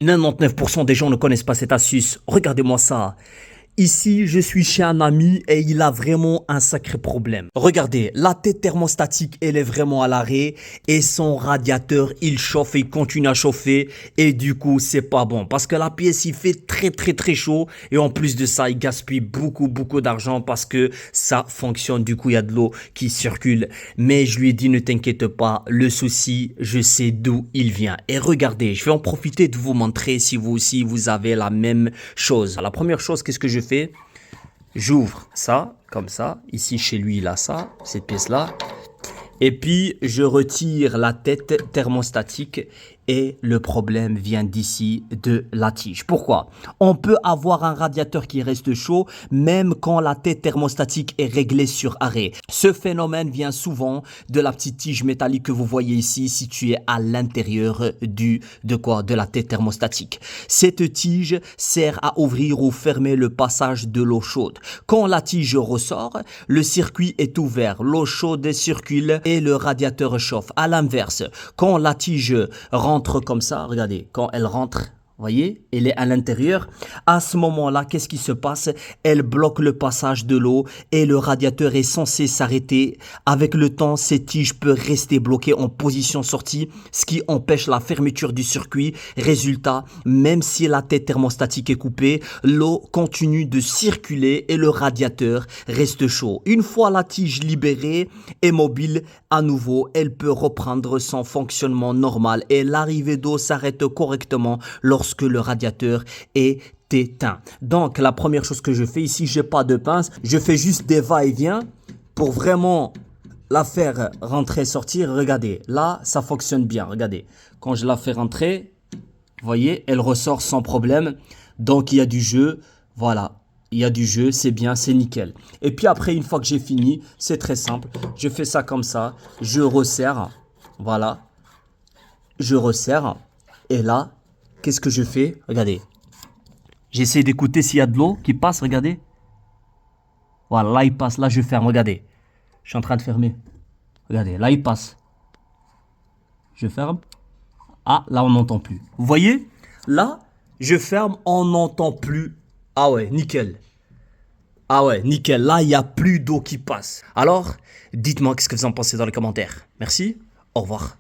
99% des gens ne connaissent pas cette astuce. Regardez-moi ça. Ici, je suis chez un ami et il a vraiment un sacré problème. Regardez, la tête thermostatique, elle est vraiment à l'arrêt et son radiateur, il chauffe et il continue à chauffer et du coup, c'est pas bon parce que la pièce, il fait très chaud et en plus de ça, il gaspille beaucoup d'argent parce que ça fonctionne. Du coup, il y a de l'eau qui circule. Mais je lui ai dit, ne t'inquiète pas, le souci, je sais d'où il vient. Et regardez, je vais en profiter de vous montrer si vous aussi, vous avez la même chose. La première chose, qu'est-ce que je fais? J'ouvre ça, comme ça. Ici, chez lui, il a ça, cette pièce-là. Et puis, je retire la tête thermostatique et le problème vient d'ici de la tige. Pourquoi? On peut avoir un radiateur qui reste chaud même quand la tête thermostatique est réglée sur arrêt. Ce phénomène vient souvent de la petite tige métallique que vous voyez ici située à l'intérieur de la tête thermostatique. Cette tige sert à ouvrir ou fermer le passage de l'eau chaude. Quand la tige ressort, le circuit est ouvert, l'eau chaude circule et le radiateur chauffe. À l'inverse, quand la tige rentre comme ça, regardez, quand elle rentre, voyez, elle est à l'intérieur. À ce moment-là, qu'est-ce qui se passe? Elle bloque le passage de l'eau et le radiateur est censé s'arrêter. Avec le temps, cette tige peut rester bloquée en position sortie, ce qui empêche la fermeture du circuit. Résultat, même si la tête thermostatique est coupée, l'eau continue de circuler et le radiateur reste chaud. Une fois la tige libérée et mobile, à nouveau, elle peut reprendre son fonctionnement normal et l'arrivée d'eau s'arrête correctement lorsque le radiateur est éteint. Donc, la première chose que je fais ici, j'ai pas de pince, je fais juste des va-et-vient pour vraiment la faire rentrer, sortir. Regardez, là, ça fonctionne bien. Regardez, quand je la fais rentrer, vous voyez, elle ressort sans problème. Donc, il y a du jeu, voilà. Il y a du jeu, c'est bien, c'est nickel. Et puis après, une fois que j'ai fini, c'est très simple. Je fais ça comme ça, je resserre, voilà. Je resserre, et là, qu'est-ce que je fais? Regardez. J'essaie d'écouter s'il y a de l'eau qui passe, regardez. Voilà, là il passe, là je ferme, regardez. Je suis en train de fermer. Regardez, là il passe. Je ferme. Ah, là on n'entend plus. Vous voyez? Là, je ferme, on n'entend plus. Ah ouais, nickel. Ah ouais, nickel. Là, il n'y a plus d'eau qui passe. Alors, dites-moi qu'est-ce que vous en pensez dans les commentaires. Merci, au revoir.